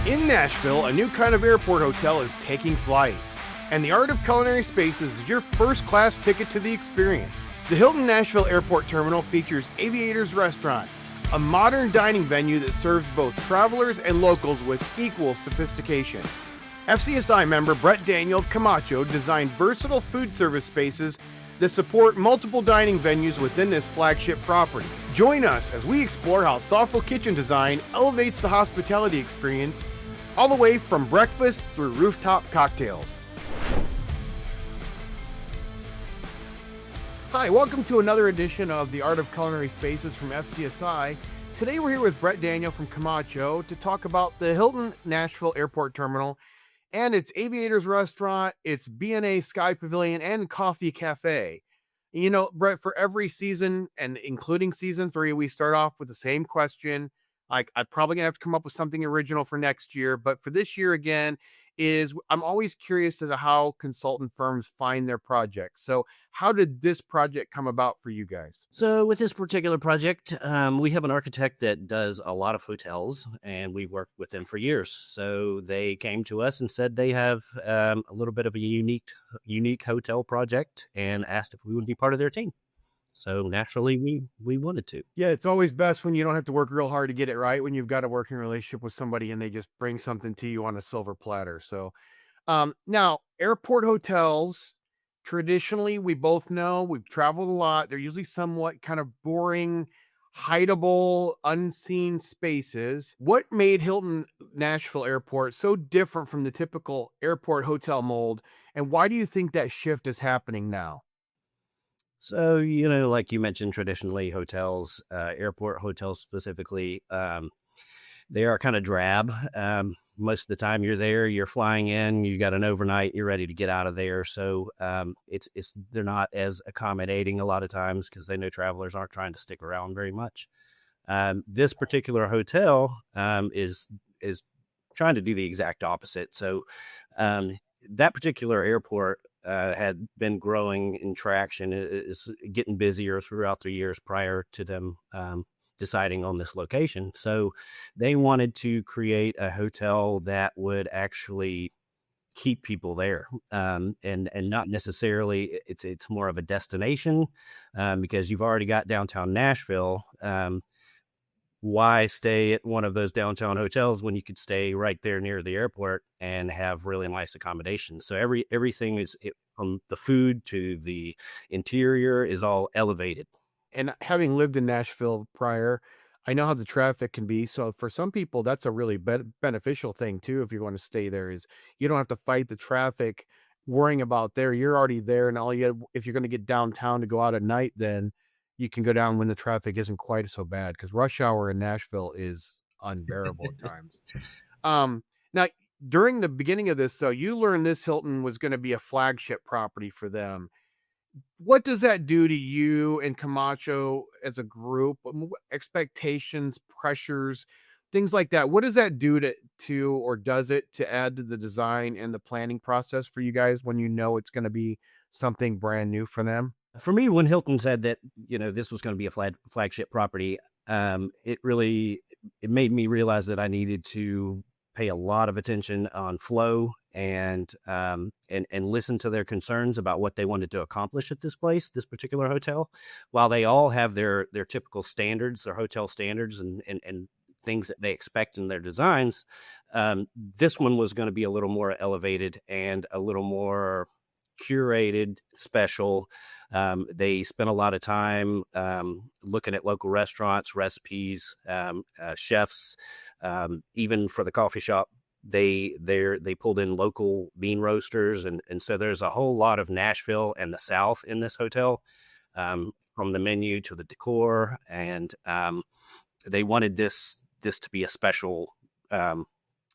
In Nashville, a new kind of airport hotel is taking flight, and the Art of Culinary Spaces is your first-class ticket to the experience. The Hilton Nashville Airport Terminal features Aviators Restaurant, a modern dining venue that serves both travelers and locals with equal sophistication. FCSI member Brett Daniel of Camacho designed versatile food service spaces that support multiple dining venues within this flagship property. Join us as we explore how thoughtful kitchen design elevates the hospitality experience, all the way from breakfast through rooftop cocktails. Hi, welcome to another edition of the Art of Culinary Spaces from FCSI. Today we're here with Brett Daniel from Camacho to talk about the Hilton Nashville Airport Terminal and its Aviators Restaurant, its B&A Sky Pavilion, and Coffee Cafe. You know, Brett, for every season, and including season 3, we start off with the same question. Like, I'm probably gonna have to come up with something original for next year, but for this year again, I'm always curious as to how consultant firms find their projects. So how did this project come about for you guys? So with this particular project, we have an architect that does a lot of hotels, and we've worked with them for years. So they came to us and said they have a little bit of a unique hotel project, and asked if we would be part of their team. So naturally, we wanted to. Yeah, it's always best when you don't have to work real hard to get it right, when you've got a working relationship with somebody and they just bring something to you on a silver platter. So now, airport hotels, traditionally, we both know we've traveled a lot. They're usually somewhat kind of boring, hideable, unseen spaces. What made Hilton Nashville Airport so different from the typical airport hotel mold? And why do you think that shift is happening now? So, like you mentioned, traditionally hotels, airport hotels specifically, they are kind of drab. Most of the time you're there, you're flying in, you got an overnight, you're ready to get out of there. So they're not as accommodating a lot of times because they know travelers aren't trying to stick around very much. This particular hotel is trying to do the exact opposite. So that particular airport had been growing in traction, is getting busier throughout the years prior to them deciding on this location. So they wanted to create a hotel that would actually keep people there, and not necessarily it's more of a destination, because you've already got downtown Nashville. Why stay at one of those downtown hotels when you could stay right there near the airport and have really nice accommodations? So everything from the food to the interior is all elevated. And having lived in Nashville prior, I know how the traffic can be. So for some people, that's a really beneficial thing too. If you want to stay there, is you don't have to fight the traffic, worrying about there. You're already there, and if you're going to get downtown to go out at night, then you can go down when the traffic isn't quite so bad. Because rush hour in Nashville is unbearable at times. Now, during the beginning of this, so you learned this Hilton was going to be a flagship property for them. What does that do to you and Camacho as a group? Expectations, pressures, things like that. What does that do or does it to add to the design and the planning process for you guys when you know it's going to be something brand new for them? For me, when Hilton said that, this was going to be a flagship property, it made me realize that I needed to pay a lot of attention on flow and listen to their concerns about what they wanted to accomplish at this particular hotel. While they all have their typical standards, their hotel standards and things that they expect in their designs, this one was going to be a little more elevated and a little more curated, special. They spent a lot of time looking at local restaurants, recipes, chefs, even for the coffee shop. They pulled in local bean roasters, and so there's a whole lot of Nashville and the South in this hotel, from the menu to the decor, and they wanted this to be a special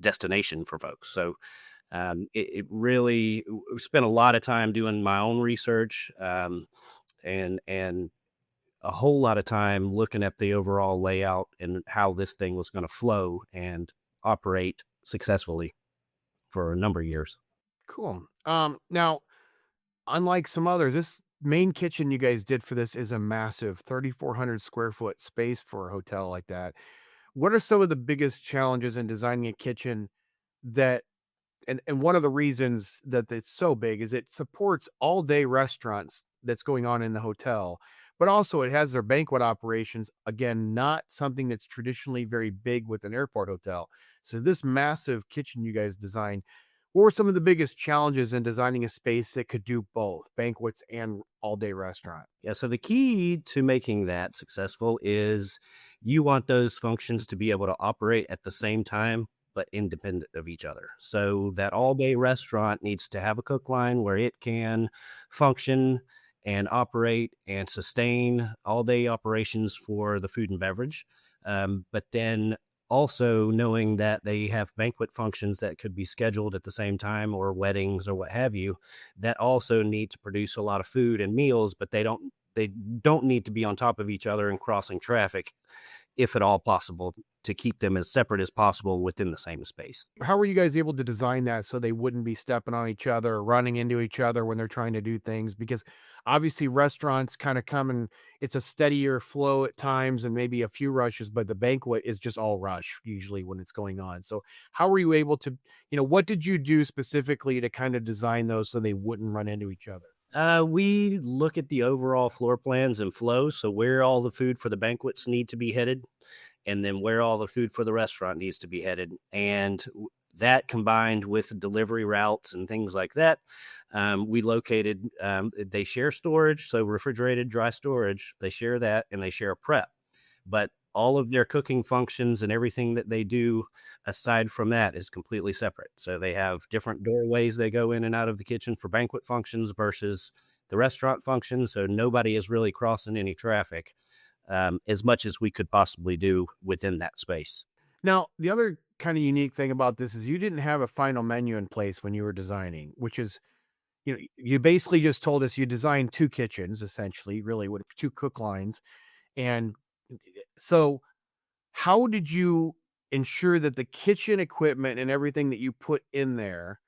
destination for folks. So it really spent a lot of time doing my own research, and a whole lot of time looking at the overall layout and how this thing was going to flow and operate successfully for a number of years. Cool. Now, unlike some others, this main kitchen you guys did for this is a massive 3,400 square foot space for a hotel like that. What are some of the biggest challenges in designing a kitchen that and one of the reasons that it's so big is it supports all day restaurants that's going on in the hotel, but also it has their banquet operations. Again, not something that's traditionally very big with an airport hotel. So this massive kitchen you guys designed, what were some of the biggest challenges in designing a space that could do both banquets and all day restaurant? Yeah, so the key to making that successful is you want those functions to be able to operate at the same time, but independent of each other. So that all day restaurant needs to have a cook line where it can function and operate and sustain all day operations for the food and beverage. But then also knowing that they have banquet functions that could be scheduled at the same time, or weddings or what have you, that also need to produce a lot of food and meals, but they don't need to be on top of each other and crossing traffic, if at all possible, to keep them as separate as possible within the same space. How were you guys able to design that so they wouldn't be stepping on each other or running into each other when they're trying to do things? Because obviously restaurants kind of come and it's a steadier flow at times and maybe a few rushes, but the banquet is just all rush usually when it's going on. So how were you able to, what did you do specifically to kind of design those so they wouldn't run into each other? We look at the overall floor plans and flow, so where all the food for the banquets need to be headed, and then where all the food for the restaurant needs to be headed. And that combined with delivery routes and things like that, we located, they share storage, so refrigerated, dry storage, they share that and they share prep. But all of their cooking functions and everything that they do aside from that is completely separate. So they have different doorways they go in and out of the kitchen for banquet functions versus the restaurant functions. So nobody is really crossing any traffic, as much as we could possibly do within that space. Now, the other kind of unique thing about this is you didn't have a final menu in place when you were designing, which is, you basically just told us you designed two kitchens essentially, really with two cook lines. And so how did you ensure that the kitchen equipment and everything that you put in there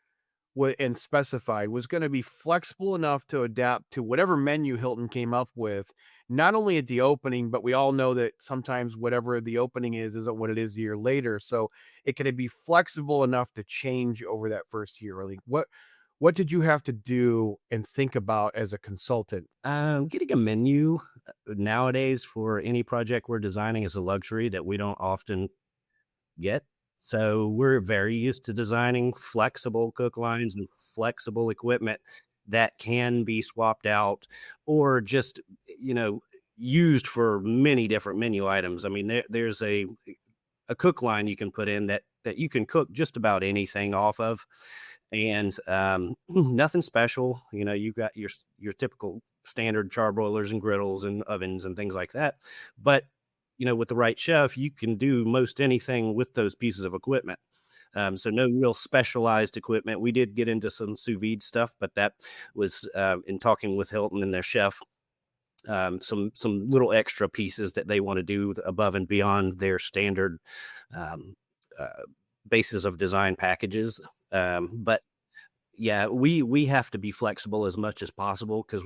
and specified was going to be flexible enough to adapt to whatever menu Hilton came up with, not only at the opening, but we all know that sometimes whatever the opening is isn't what it is a year later. So it could be flexible enough to change over that first year. Like what did you have to do and think about as a consultant? Getting a menu nowadays for any project we're designing is a luxury that we don't often get. So we're very used to designing flexible cook lines and flexible equipment that can be swapped out or just, you know, used for many different menu items. I mean, there's a cook line you can put in that you can cook just about anything off of, and nothing special. You know, you've got your typical standard charbroilers and griddles and ovens and things like that, but you know, with the right chef, you can do most anything with those pieces of equipment. So no real specialized equipment. We did get into some sous vide stuff, but that was in talking with Hilton and their chef, some little extra pieces that they want to do above and beyond their standard um, uh, basis of design packages. But yeah, we have to be flexible as much as possible because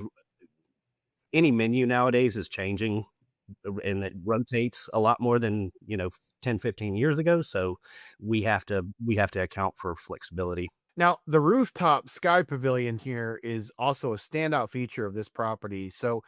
any menu nowadays is changing and it rotates a lot more than, you know, 10, 15 years ago. So we have to account for flexibility. Now, the rooftop sky pavilion here is also a standout feature of this property. So,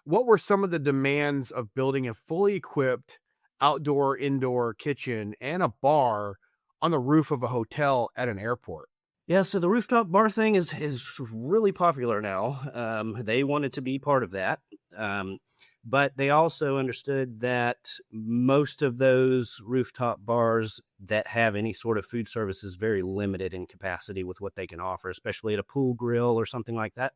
what were some of the demands of building a fully equipped outdoor indoor kitchen and a bar on the roof of a hotel at an airport? Yeah, so the rooftop bar thing is really popular now. They wanted to be part of that, um, but they also understood that most of those rooftop bars that have any sort of food service is very limited in capacity with what they can offer, especially at a pool grill or something like that.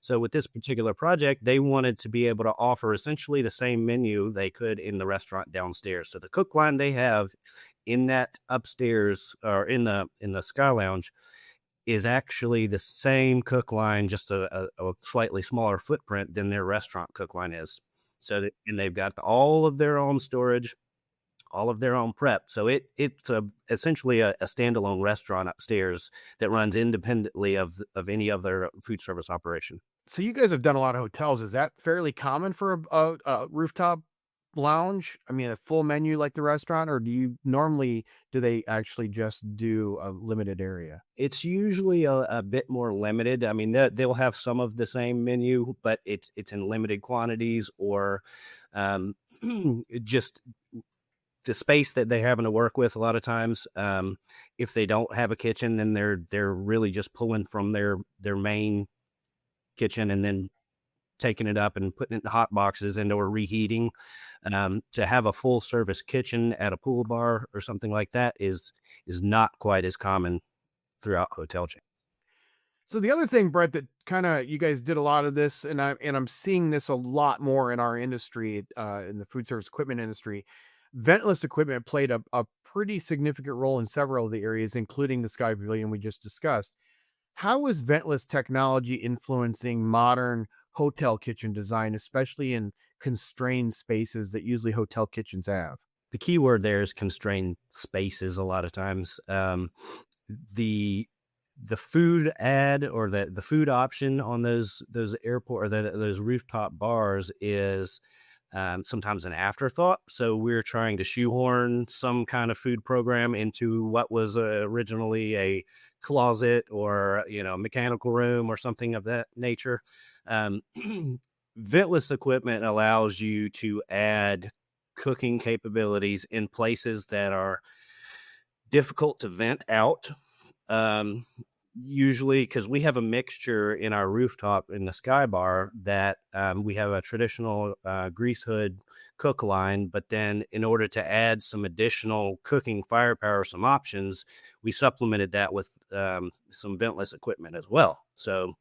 So with this particular project, they wanted to be able to offer essentially the same menu they could in the restaurant downstairs. So the cook line they have in that upstairs or in the sky lounge is actually the same cook line, just a slightly smaller footprint than their restaurant cook line is. So that, and they've got all of their own storage, all of their own prep. So essentially a standalone restaurant upstairs that runs independently of any other food service operation. So, you guys have done a lot of hotels. Is that fairly common for a rooftop lounge? I mean, a full menu like the restaurant, or do they actually just do a limited area? It's usually a bit more limited. I mean, they'll have some of the same menu, but it's in limited quantities, or um, just the space that they happen to work with. A lot of times, if they don't have a kitchen, then they're really just pulling from their main kitchen and then taking it up and putting it in hot boxes and or reheating. To have a full service kitchen at a pool bar or something like that is not quite as common throughout hotel chains. So the other thing, Brett, that kind of you guys did a lot of this, and I'm seeing this a lot more in our industry, in the food service equipment industry. Ventless equipment played a pretty significant role in several of the areas, including the Sky Pavilion we just discussed. How is ventless technology influencing modern hotel kitchen design, especially in constrained spaces that usually hotel kitchens have? The key word there is constrained spaces a lot of times. The the food ad or the food option on those airport or those rooftop bars is sometimes an afterthought. So we're trying to shoehorn some kind of food program into what was originally a closet or mechanical room or something of that nature. Um, Ventless equipment allows you to add cooking capabilities in places that are difficult to vent out. Um, Usually, because we have a mixture in our rooftop in the sky bar that we have a traditional grease hood cook line, but then in order to add some additional cooking firepower, some options, we supplemented that with some ventless equipment as well. So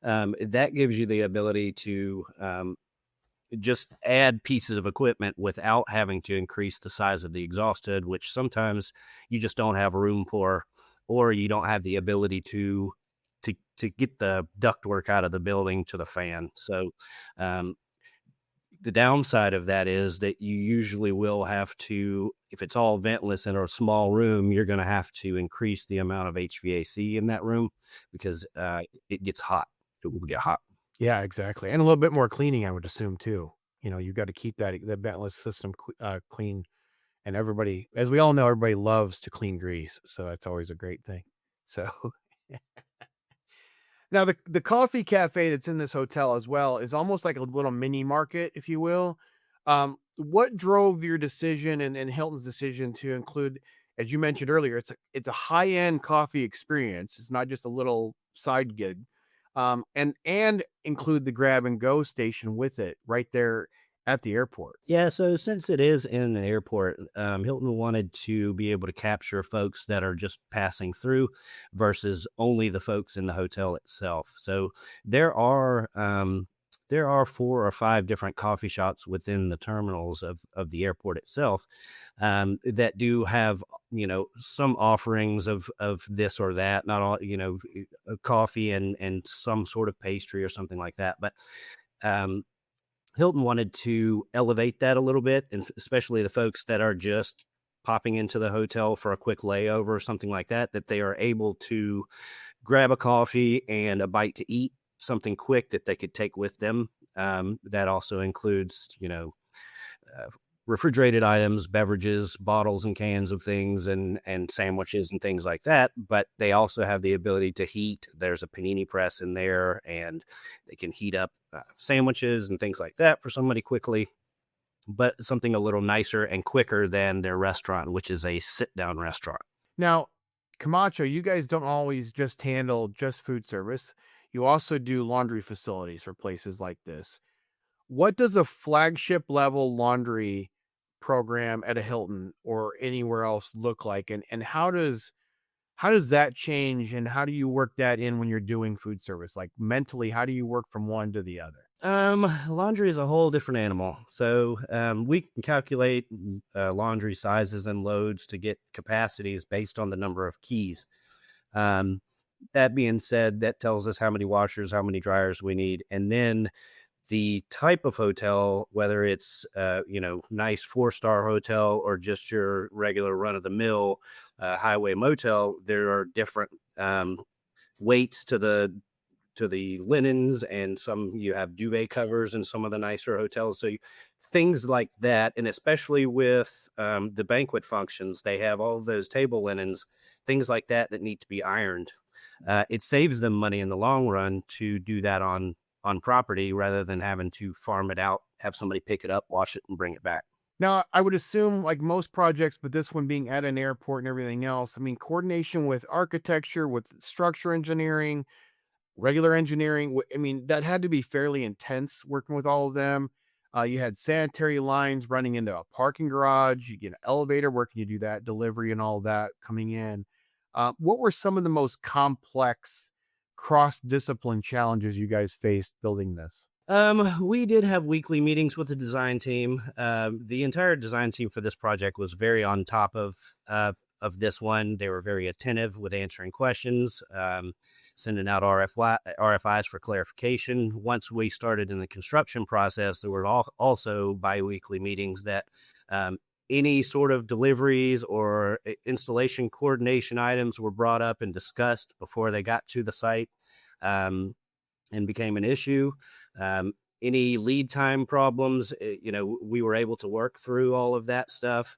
that gives you the ability to just add pieces of equipment without having to increase the size of the exhaust hood, which sometimes you just don't have room for, or you don't have the ability to get the ductwork out of the building to the fan. So um, the downside of that is that you usually will have to, if it's all ventless in a small room, you're going to have to increase the amount of HVAC in that room because it gets hot. It will get hot. Yeah, exactly, and a little bit more cleaning, I would assume too. You've got to keep that ventless system clean, and everybody, as we all know, everybody loves to clean grease, so that's always a great thing. So now the coffee cafe that's in this hotel as well is almost like a little mini market, if you will. What drove your decision and Hilton's decision to include, as you mentioned earlier, it's a high end coffee experience. It's not just a little side gig, and include the grab and go station with it right there at the airport. Yeah, so since it is in an airport, Hilton wanted to be able to capture folks that are just passing through versus only the folks in the hotel itself. So there are there are 4 or 5 different coffee shops within the terminals of the airport itself that do have some offerings of this or that. Not all coffee and some sort of pastry or something like that, but. Um, Hilton wanted to elevate that a little bit, and especially the folks that are just popping into the hotel for a quick layover or something like that, that they are able to grab a coffee and a bite to eat, something quick that they could take with them. That also includes, uh, refrigerated items, beverages, bottles and cans of things, and sandwiches and things like that. But they also have the ability to heat. There's a panini press in there, and they can heat up sandwiches and things like that for somebody quickly. But something a little nicer and quicker than their restaurant, which is a sit down restaurant. Now, Camacho, you guys don't always just handle just food service. You also do laundry facilities for places like this. What does a flagship level laundry program at a Hilton or anywhere else look like? And how does that change and how do you work that in when you're doing food service? Like mentally, how do you work from one to the other? Laundry is a whole different animal. So we can calculate laundry sizes and loads to get capacities based on the number of keys. Um, that being said, that tells us how many washers, how many dryers we need, and then the type of hotel, whether it's nice 4-star hotel or just your regular run of the mill highway motel, there are different weights to the linens, and some you have duvet covers in some of the nicer hotels. So things like that, and especially with the banquet functions, they have all of those table linens, things like that that need to be ironed. It saves them money in the long run to do that on property rather than having to farm it out, have somebody pick it up, wash it, and bring it back. Now, I would assume, like most projects, but this one being at an airport and everything else, I mean, coordination with architecture, with structure engineering, regular engineering, I mean, that had to be fairly intense working with all of them. You had sanitary lines running into a parking garage. You get an elevator. Where can you do that? Delivery and all that coming in. What were some of the most complex cross discipline challenges you guys faced building this? We did have weekly meetings with the design team. The entire design team for this project was very on top of this one. They were very attentive with answering questions, sending out RFIs for clarification. Once we started in the construction process, there were also biweekly meetings that any sort of deliveries or installation coordination items were brought up and discussed before they got to the site. And became an issue. Any lead time problems, we were able to work through all of that stuff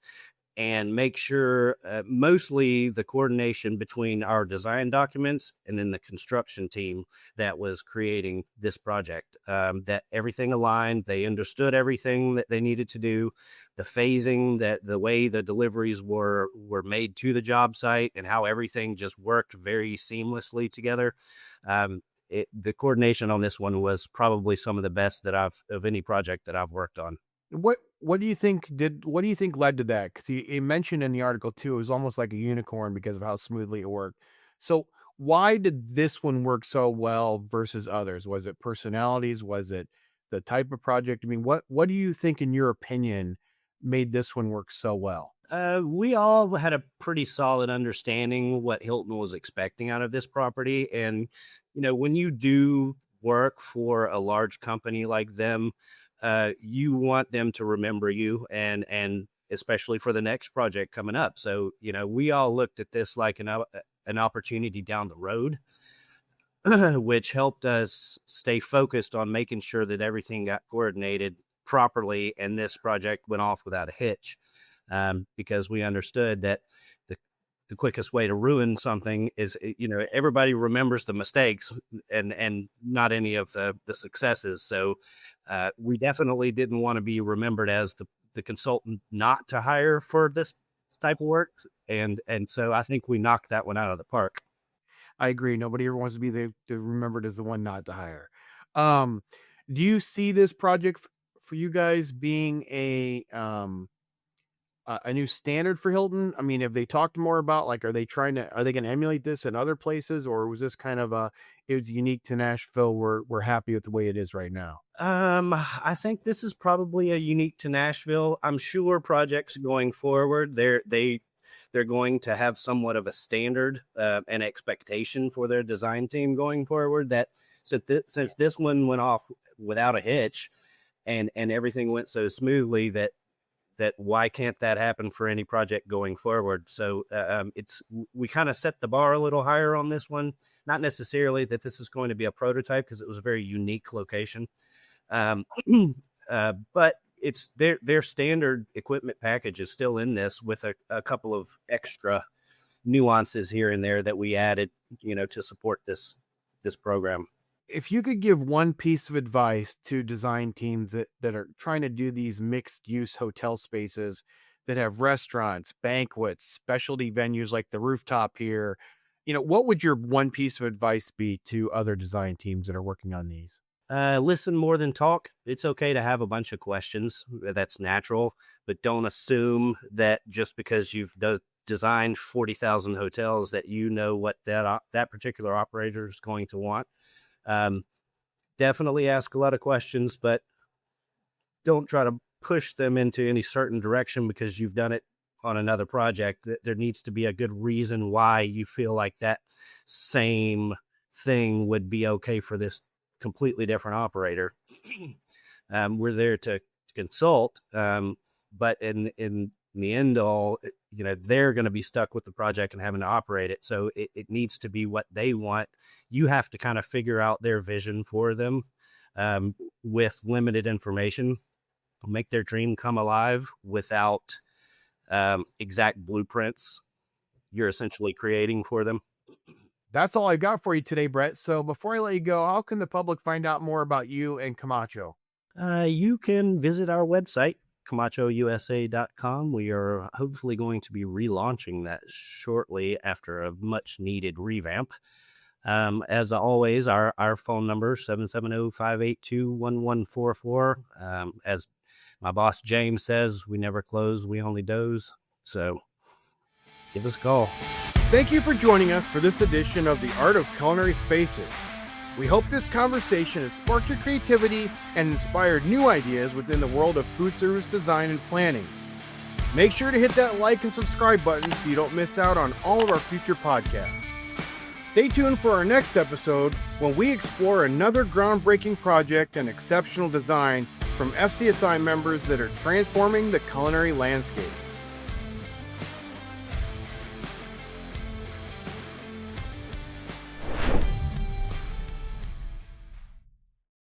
and make sure mostly the coordination between our design documents and then the construction team that was creating this project, that everything aligned, they understood everything that they needed to do, the phasing, that the way the deliveries were made to the job site, and how everything just worked very seamlessly together. The coordination on this one was probably some of the best that of any project that I've worked on. What do you think led to that? Because he mentioned in the article too, it was almost like a unicorn because of how smoothly it worked. So why did this one work so well versus others? Was it personalities? Was it the type of project? I mean, what do you think, in your opinion, made this one work so well? We all had a pretty solid understanding what Hilton was expecting out of this property. And, when you do work for a large company like them, you want them to remember you, and especially for the next project coming up. So, we all looked at this like an opportunity down the road, which helped us stay focused on making sure that everything got coordinated properly and this project went off without a hitch. Because we understood that the the quickest way to ruin something is, everybody remembers the mistakes and not any of the successes. So we definitely didn't want to be remembered as the consultant not to hire for this type of work. And so I think we knocked that one out of the park. I agree. Nobody ever wants to be the remembered as the one not to hire. Um, do you see this project for you guys being a new standard for Hilton? I mean, have they talked more about, like, are they going to emulate this in other places, or was this kind of it was unique to Nashville? We're happy with the way it is right now. I think this is probably a unique to Nashville. I'm sure projects going forward, they're going to have somewhat of a standard and expectation for their design team going forward. That since this one went off without a hitch, and everything went so smoothly, that why can't that happen for any project going forward? So we kind of set the bar a little higher on this one. Not necessarily that this is going to be a prototype, because it was a very unique location, um, but it's their standard equipment package is still in this with a couple of extra nuances here and there that we added, to support this program. If you could give one piece of advice to design teams that are trying to do these mixed use hotel spaces that have restaurants, banquets, specialty venues like the rooftop here, what would your one piece of advice be to other design teams that are working on these? Listen more than talk. It's okay to have a bunch of questions. That's natural, but don't assume that just because you've designed 40,000 hotels that you know what that particular operator is going to want. Um, Definitely ask a lot of questions, but don't try to push them into any certain direction because you've done it on another project. There needs to be a good reason why you feel like that same thing would be okay for this completely different operator. We're there to consult, but in in the end all, they're going to be stuck with the project and having to operate it. So it needs to be what they want. You have to kind of figure out their vision for them, with limited information, make their dream come alive without exact blueprints you're essentially creating for them. That's all I've got for you today, Brett. So before I let you go, how can the public find out more about you and Camacho? You can visit our website, CamachoUSA.com. We are hopefully going to be relaunching that shortly after a much needed revamp. As always, our phone number, 770-582-1144. As my boss James says, we never close, we only doze. So give us a call. Thank you for joining us for this edition of The Art of Culinary Spaces. We hope this conversation has sparked your creativity and inspired new ideas within the world of food service design and planning. Make sure to hit that like and subscribe button so you don't miss out on all of our future podcasts. Stay tuned for our next episode when we explore another groundbreaking project and exceptional design from FCSI members that are transforming the culinary landscape.